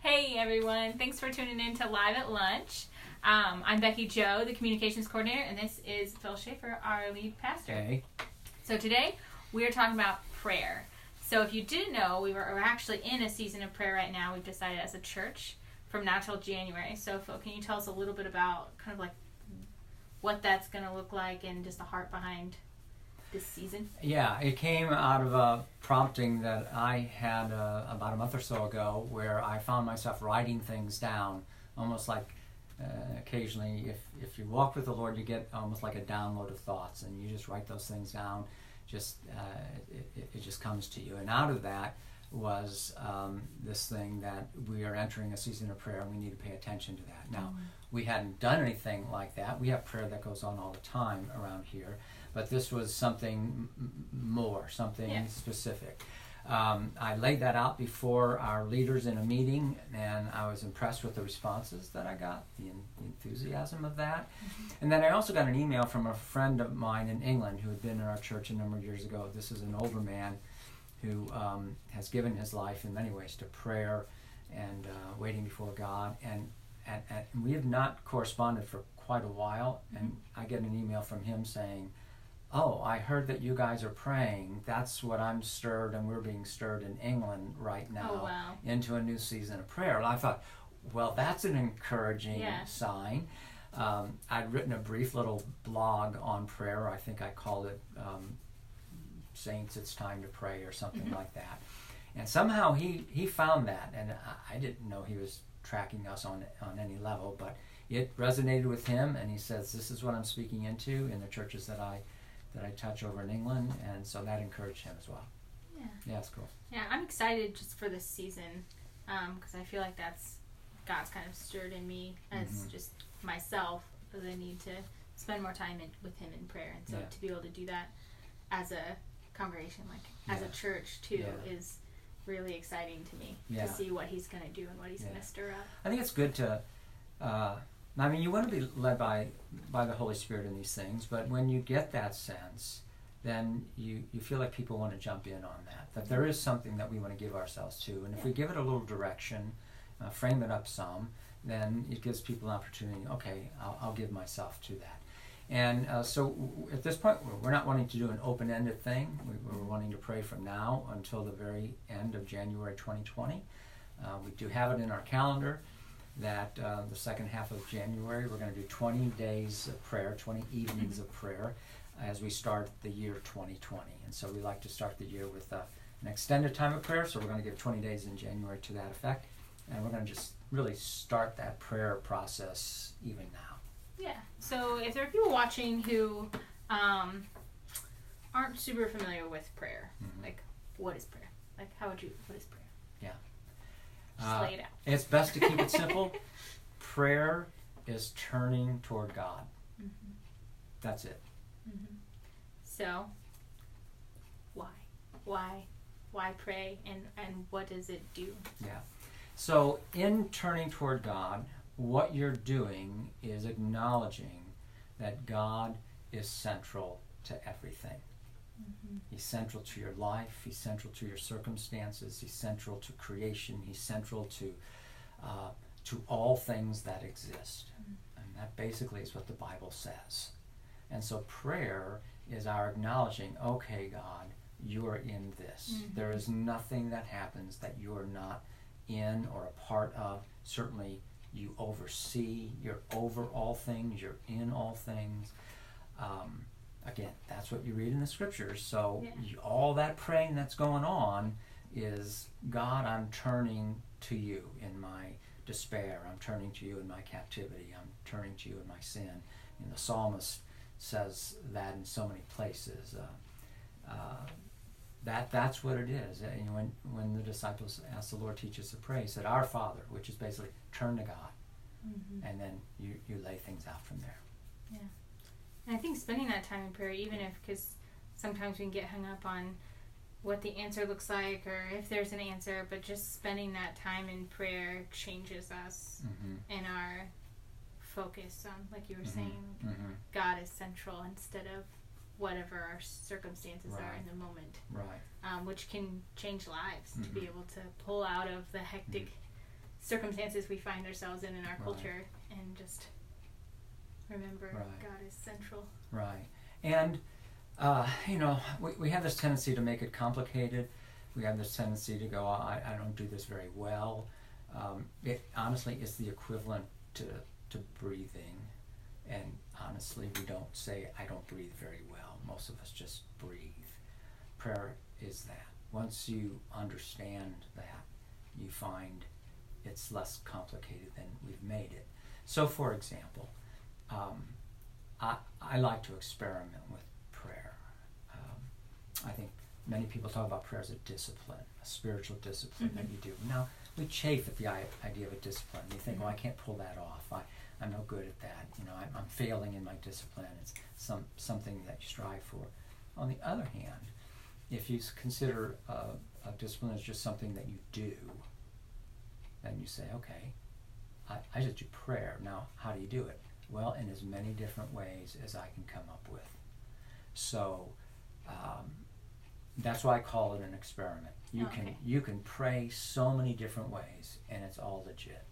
Hey everyone, thanks for tuning in to Live at Lunch. I'm Becky Jo, the Communications Coordinator, and this is Phil Schaefer, our lead pastor. Hey. So today, we are talking about prayer. So if you didn't know, we're actually in a season of prayer right now. We've decided as a church from now till January. So Phil, can you tell us a little bit about kind of like what that's going to look like and just the heart behind this season? Yeah, it came out of a prompting that I had about a month or so ago, where I found myself writing things down, almost like occasionally if you walk with the Lord, you get almost like a download of thoughts, and you just write those things down. Just it just comes to you, and out of that was this thing that we are entering a season of prayer, and we need to pay attention to that. Now, we hadn't done anything like that. We have prayer that goes on all the time around here, but this was something more, something specific. I laid that out before our leaders in a meeting, and I was impressed with the responses that I got, the enthusiasm of that. And then I also got an email from a friend of mine in England who had been in our church a number of years ago. This is an older man who has given his life in many ways to prayer and waiting before God. And we have not corresponded for quite a while, and I get an email from him saying, "Oh, I heard that you guys are praying. That's what I'm stirred, and we're being stirred in England right now into a new season of prayer." And I thought, well, that's an encouraging sign. I'd written a brief little blog on prayer. I think I called it Saints, It's Time to Pray, or something like that. And somehow he found that, and I didn't know he was tracking us on any level, but it resonated with him, and he says, "This is what I'm speaking into in the churches that I touch over in England," and so that encouraged him as well. Yeah, it's cool. Yeah, I'm excited just for this season, because I feel like that's God's kind of stirred in me as just myself, because I need to spend more time with Him in prayer, and so to be able to do that as a congregation, like as a church too, is really exciting to me to see what He's going to do and what He's going to stir up. I think it's good to. I mean, you want to be led by the Holy Spirit in these things, but when you get that sense, then you feel like people want to jump in on that there is something that we want to give ourselves to. And if we give it a little direction, frame it up some, then it gives people an opportunity, okay, I'll give myself to that. And so at this point, we're not wanting to do an open-ended thing. We're wanting to pray from now until the very end of January 2020. We do have it in our calendar that the second half of January, we're going to do 20 days of prayer, 20 evenings of prayer as we start the year 2020. And so we like to start the year with an extended time of prayer, so we're going to give 20 days in January to that effect. And we're going to just really start that prayer process even now. Yeah, so if there are people watching who aren't super familiar with prayer, like, what is prayer? Like, what is prayer? Yeah. Just lay it out. It's best to keep it simple. Prayer is turning toward God. That's it. So, why pray, and what does it do? Yeah. So, in turning toward God, what you're doing is acknowledging that God is central to everything. He's central to your life. He's central to your circumstances. He's central to creation. He's central to all things that exist. And that basically is what the Bible says. And so prayer is our acknowledging, okay, God, you are in this. There is nothing that happens that you are not in or a part of. Certainly you oversee. You're over all things. You're in all things. Again, that's what you read in the scriptures. So all that praying that's going on is, God, I'm turning to you in my despair. I'm turning to you in my captivity. I'm turning to you in my sin. And the psalmist says that in so many places. That's what it is. And when the disciples asked the Lord, teach us to pray, he said, Our Father, which is basically turn to God. And then you lay things out from there. Yeah. And I think spending that time in prayer, even if, because sometimes we can get hung up on what the answer looks like or if there's an answer, but just spending that time in prayer changes us and our focus on, like you were saying, God is central instead of whatever our circumstances are in the moment. Right. Which can change lives to be able to pull out of the hectic circumstances we find ourselves in our Right. culture, and just remember Right. God is central. Right. And, we have this tendency to make it complicated. We have this tendency to go, I don't do this very well. It honestly is the equivalent to breathing. And honestly, we don't say, I don't breathe very well. Most of us just breathe. Prayer is that. Once you understand that, you find it's less complicated than we've made it. So, for example, I like to experiment with prayer. I think many people talk about prayer as a discipline, a spiritual discipline that you do. Now, we chafe at the idea of a discipline. You think, well, I can't pull that off. I'm no good at that. I'm failing in my discipline. It's something that you strive for. On the other hand, if you consider a discipline as just something that you do, then you say, okay, I just do prayer. Now, how do you do it? Well, in as many different ways as I can come up with. So that's why I call it an experiment. You can pray so many different ways, and it's all legit.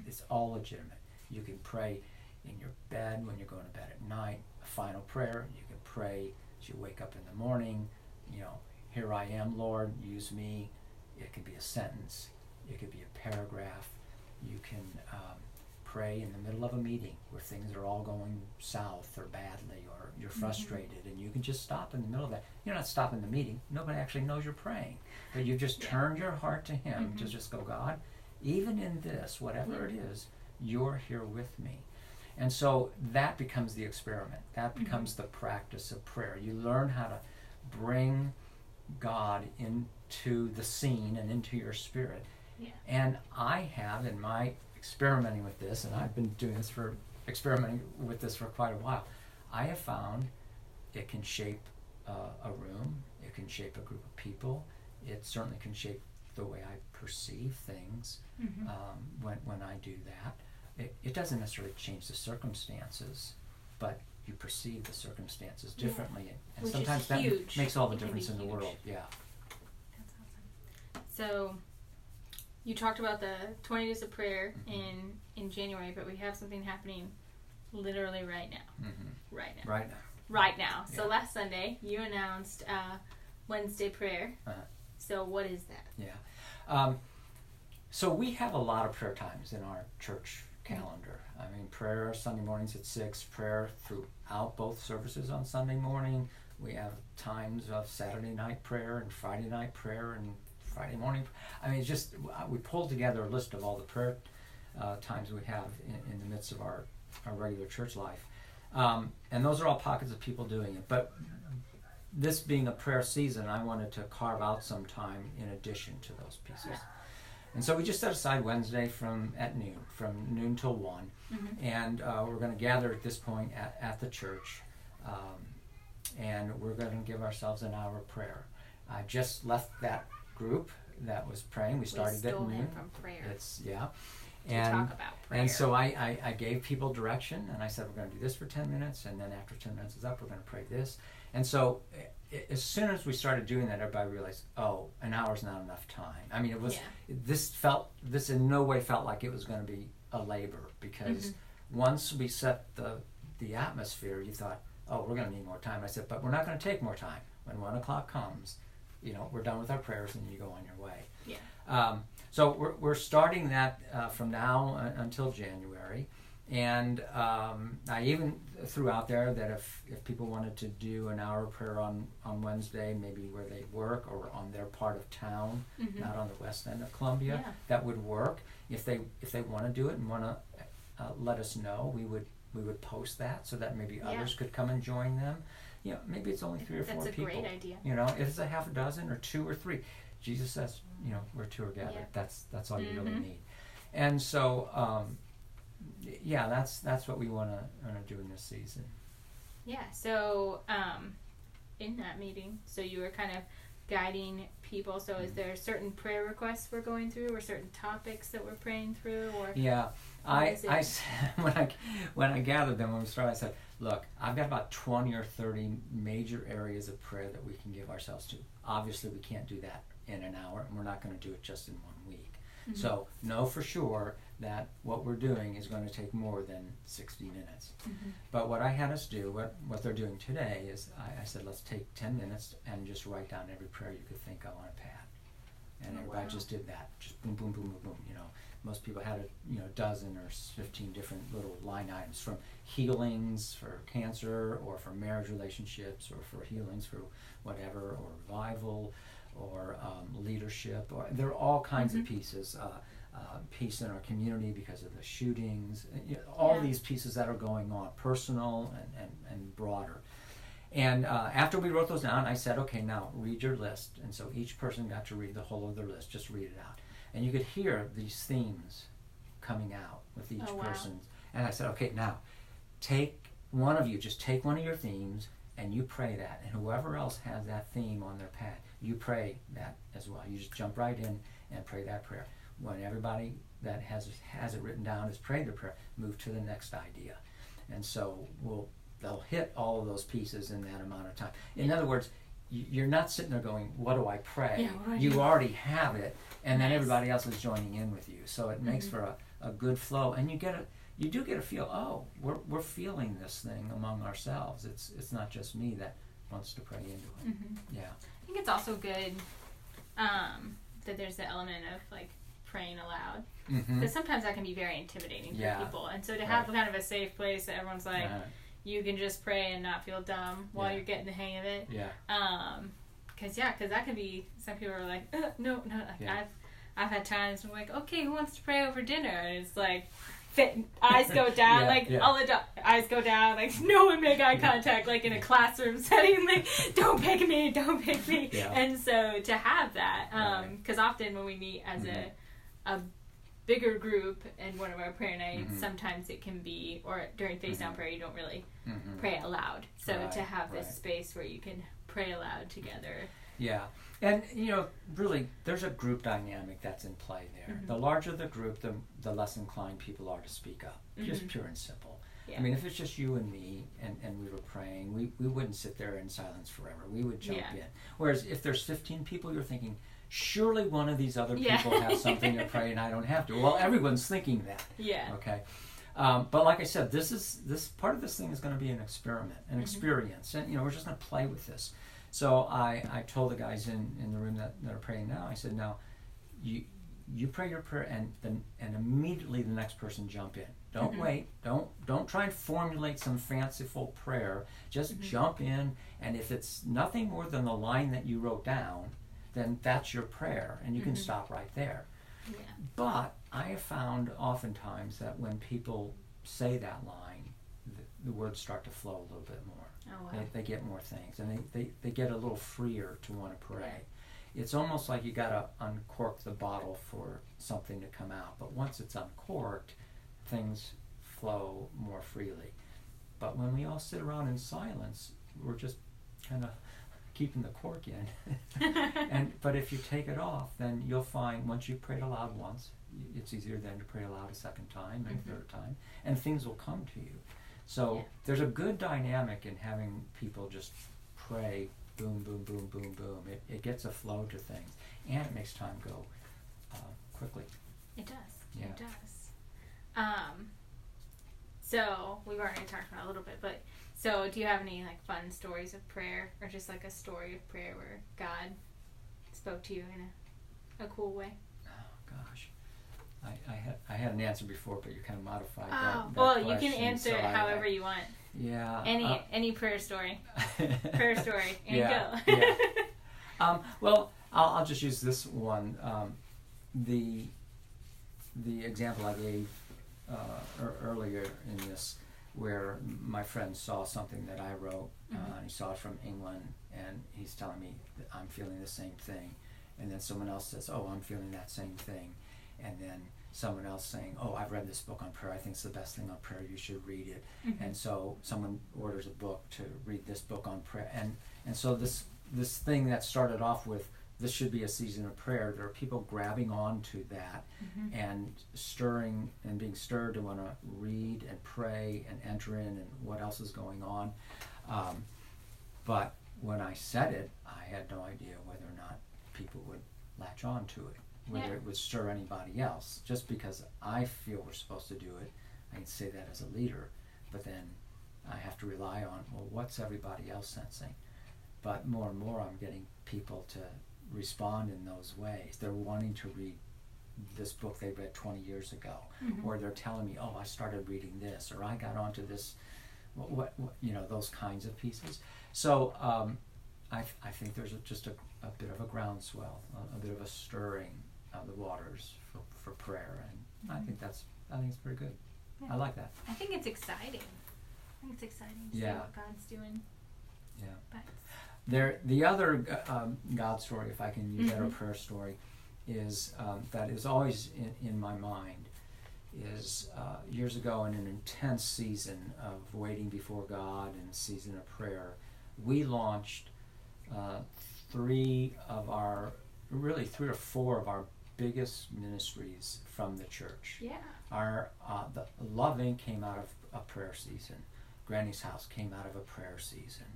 It's all legitimate. You can pray in your bed when you're going to bed at night, a final prayer. You can pray as you wake up in the morning. Here I am, Lord, use me. It can be a sentence. It could be a paragraph. You can pray in the middle of a meeting where things are all going south or badly, or you're frustrated, and you can just stop in the middle of that. You're not stopping the meeting. Nobody actually knows you're praying. But you've just turned your heart to Him to just go, God, even in this, whatever it is, you're here with me. And so that becomes the experiment. That becomes the practice of prayer. You learn how to bring God into the scene and into your spirit. Yeah. And I have, in my experimenting with this, and I've been experimenting with this for quite a while, I have found it can shape a room, it can shape a group of people, it certainly can shape the way I perceive things when I do that. It doesn't necessarily change the circumstances, but you perceive the circumstances differently, and which sometimes that makes all the difference in the world. Yeah. That's awesome. So you talked about the 20 days of prayer in January, but we have something happening literally right now. Right now. So Yeah. last Sunday, you announced Wednesday prayer. So what is that? Yeah. So we have a lot of prayer times in our church calendar. I mean, prayer Sunday mornings at 6, prayer throughout both services on Sunday morning. We have times of Saturday night prayer and Friday night prayer and Friday morning. I mean, it's just, we pulled together a list of all the prayer times we have in the midst of our regular church life. And those are all pockets of people doing it. But this being a prayer season, I wanted to carve out some time in addition to those pieces. And so we just set aside Wednesday from noon till 1. And we're going to gather at this point at the church. And we're going to give ourselves an hour of prayer. I just left that group that was praying. We started at noon. From prayer. And talk about prayer. And so I gave people direction, and I said, we're going to do this for 10 minutes, and then after 10 minutes is up, we're going to pray this. And so as soon as we started doing that, everybody realized, oh, an hour's not enough time. I mean, this in no way felt like it was going to be a labor, because once we set the atmosphere, you thought, oh, we're going to need more time. I said, but we're not going to take more time. When 1 o'clock comes, we're done with our prayers, and you go on your way. Yeah. So we're starting that from now until January, and I even threw out there that if people wanted to do an hour of prayer on Wednesday, maybe where they work or on their part of town, not on the west end of Columbia, that would work. If they want to do it and want to let us know, we would post that so that maybe others could come and join them. Maybe it's only 3 or 4 people. That's a great idea. If it's a half a dozen or 2 or 3. Jesus says, where 2 are gathered, that's all you really need. And so, that's what we want to do in this season. Yeah. So, in that meeting, so you were kind of guiding people. So, is there certain prayer requests we're going through, or certain topics that we're praying through, or? Yeah, when I gathered them when we started, I said, look, I've got about 20 or 30 major areas of prayer that we can give ourselves to. Obviously, we can't do that in an hour, and we're not going to do it just in 1 week. So know for sure that what we're doing is going to take more than 60 minutes. But what I had us do, what they're doing today is I said, let's take 10 minutes and just write down every prayer you could think of on a pad. And everybody just did that, just boom, boom, boom, boom, boom. You know, most people had a dozen or 15 different little line items, from healings for cancer, or for marriage relationships, or for healings for whatever, or revival, or leadership, or there are all kinds of pieces. Peace in our community because of the shootings, all these pieces that are going on, personal and broader. And after we wrote those down, I said, okay, now read your list. And so each person got to read the whole of their list, just read it out. And you could hear these themes coming out with each person. And I said, okay, now take one of you, just take one of your themes and you pray that. And whoever else has that theme on their pad, you pray that as well. You just jump right in and pray that prayer. When everybody that has it written down has prayed the prayer, move to the next idea. And so they'll hit all of those pieces in that amount of time. In other words, you're not sitting there going, what do I pray? You already have it, and then everybody else is joining in with you. So it makes for a good flow, and you do get a feel, oh, we're feeling this thing among ourselves. It's not just me that wants to pray into it. Yeah. I think it's also good that there's the element of like praying aloud, because sometimes that can be very intimidating for people, and so to have kind of a safe place that everyone's like, you can just pray and not feel dumb while you're getting the hang of it. Because that can be, some people are like, no. I've had times where I'm like, okay, who wants to pray over dinner? And it's like, eyes go down, all the eyes go down, like no one make eye contact, like in a classroom setting, like don't pick me. And so to have that, because often when we meet as a bigger group in one of our prayer nights, sometimes it can be, or during face down prayer, you don't really pray aloud. So to have this space where you can pray aloud together. Yeah. And, really, there's a group dynamic that's in play there. The larger the group, the less inclined people are to speak up. Just pure and simple. I mean, if it's just you and me and we were praying, we wouldn't sit there in silence forever. We would jump in. Whereas if there's 15 people, you're thinking, surely one of these other people has something to pray and I don't have to. Well, everyone's thinking that. Okay. But like I said, this part of this thing is going to be an experiment, an experience. And, we're just going to play with this. So I told the guys in the room that are praying now, I said, now, you pray your prayer and immediately the next person jump in. Don't wait. Don't try and formulate some fanciful prayer. Just jump in, and if it's nothing more than the line that you wrote down, then that's your prayer, and you can stop right there. But I have found oftentimes that when people say that line, the words start to flow a little bit more. They get more things, and they get a little freer to want to pray. It's almost like you got to uncork the bottle for something to come out. But once it's uncorked, things flow more freely. But when we all sit around in silence, we're just kind of keeping the cork in. But if you take it off, then you'll find once you've prayed aloud once, it's easier then to pray aloud a second time and a third time, and things will come to you. So there's a good dynamic in having people just pray, boom, boom, boom, boom, boom. It gets a flow to things, and it makes time go quickly. It does. Yeah. It does. So we've already talked about it a little bit, but so do you have any like fun stories of prayer, or just like a story of prayer where God spoke to you in a cool way? Oh gosh. I had an answer before, but you kind of modified that well, question, you can answer it however you want. Yeah. Any prayer story. Prayer story. And go. Yeah. Well, I'll just use this one. The example I gave earlier in this, where my friend saw something that I wrote, and he saw it from England, and he's telling me that I'm feeling the same thing. And then someone else says, oh, I'm feeling that same thing. And then someone else saying, oh, I've read this book on prayer. I think it's the best thing on prayer. You should read it. And so someone orders a book to read this book on prayer. And so this thing that started off with, this should be a season of prayer, there are people grabbing on to that and stirring and being stirred to want to read and pray and enter in and what else is going on. But when I said it, I had no idea whether or not people would latch on to it. whether it would stir anybody else. Just because I feel we're supposed to do it, I can say that as a leader, but then I have to rely on, well, what's everybody else sensing? But more and more I'm getting people to respond in those ways. They're wanting to read this book they read 20 years ago, or they're telling me, oh, I started reading this, or I got onto this, what those kinds of pieces. So I think there's just a bit of a groundswell, a bit of a stirring of the waters for prayer, and I think it's pretty good. Yeah. I like that. I think it's exciting. To see what God's doing. Yeah. But The other God story, if I can use that, or prayer story, is that is always in my mind, is years ago in an intense season of waiting before God and a season of prayer, we launched three or four of our biggest ministries from the church. Yeah. Our the Love Inc. came out of a prayer season. Granny's House came out of a prayer season.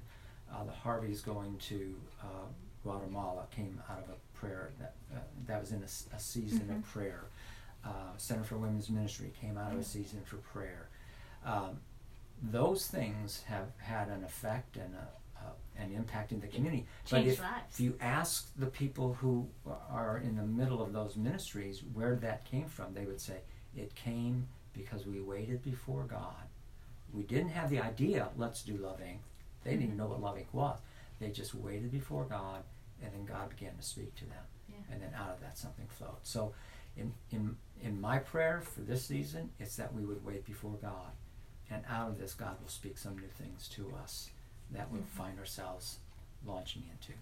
The Harveys going to Guatemala came out of a prayer that was in a season of prayer. Center for Women's Ministry came out of a season for prayer. Those things have had an effect and an impact in the community. But if you ask the people who are in the middle of those ministries where that came from, they would say it came because we waited before God. We didn't have the idea, let's do Love Inc. They didn't even know what Love Inc. was. They just waited before God, and then God began to speak to them. Yeah. And then out of that something flowed. So in my prayer for this season, it's that we would wait before God. And out of this, God will speak some new things to us that we'll find ourselves launching into.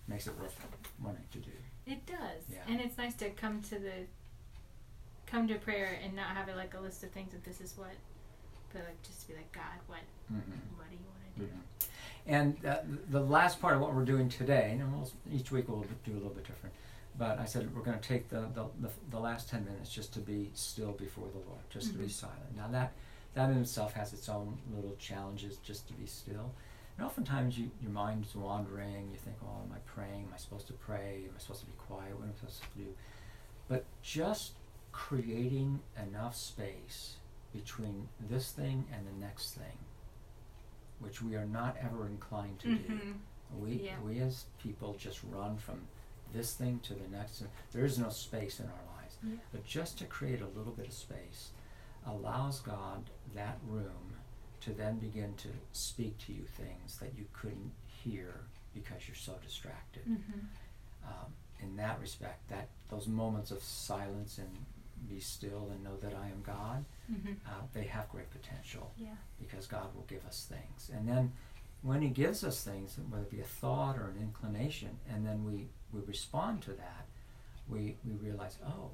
Makes it worth wanting to do. It does. Yeah. And it's nice to come to prayer and not have it like a list of things that this is what, but like just to be like, God, what do you want to do? And the last part of what we're doing today, and each week we'll do a little bit different, but I said we're going to take the last 10 minutes just to be still before the Lord, just to be silent. Now that in itself has its own little challenges, just to be still. And oftentimes your mind's wandering, you think, oh, am I praying? Am I supposed to pray? Am I supposed to be quiet? What am I supposed to do? But just creating enough space between this thing and the next thing, which we are not ever inclined to do. We as people just run from this thing to the next. There is no space in our lives. Yeah. But just to create a little bit of space allows God that room to then begin to speak to you things that you couldn't hear because you're so distracted. In that respect, those moments of silence and be still and know that I am God, they have great potential, because God will give us things. And then when He gives us things, whether it be a thought or an inclination, and then we respond to that, we realize, oh,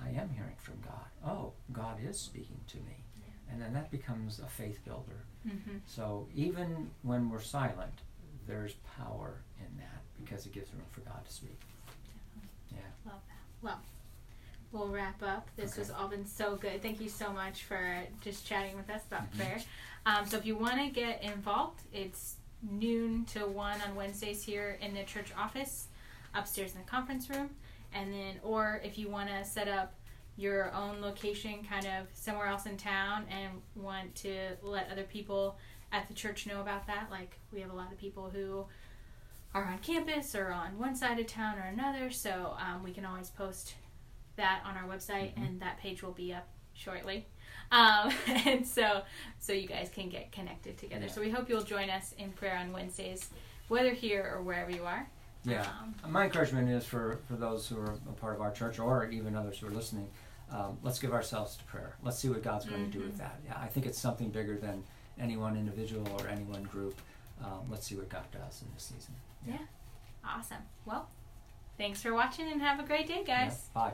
I am hearing from God. Oh, God is speaking to me. And then that becomes a faith builder. So even when we're silent, there's power in that, because it gives room for God to speak. Love that. Well, we'll wrap up. This has all been so good. Thank you so much for just chatting with us about prayer. So if you want to get involved, it's noon to 1 on Wednesdays here in the church office, upstairs in the conference room. And then, or if you want to set up your own location kind of somewhere else in town and want to let other people at the church know about that, like we have a lot of people who are on campus or on one side of town or another, so we can always post that on our website, and that page will be up shortly, and so you guys can get connected together. So we hope you'll join us in prayer on Wednesdays, whether here or wherever you are. My encouragement is for those who are a part of our church, or even others who are listening, let's give ourselves to prayer. Let's see what God's going to do with that. I think it's something bigger than any one individual or any one group. Let's see what God does in this season. Awesome. Well, thanks for watching, and have a great day, guys. Bye.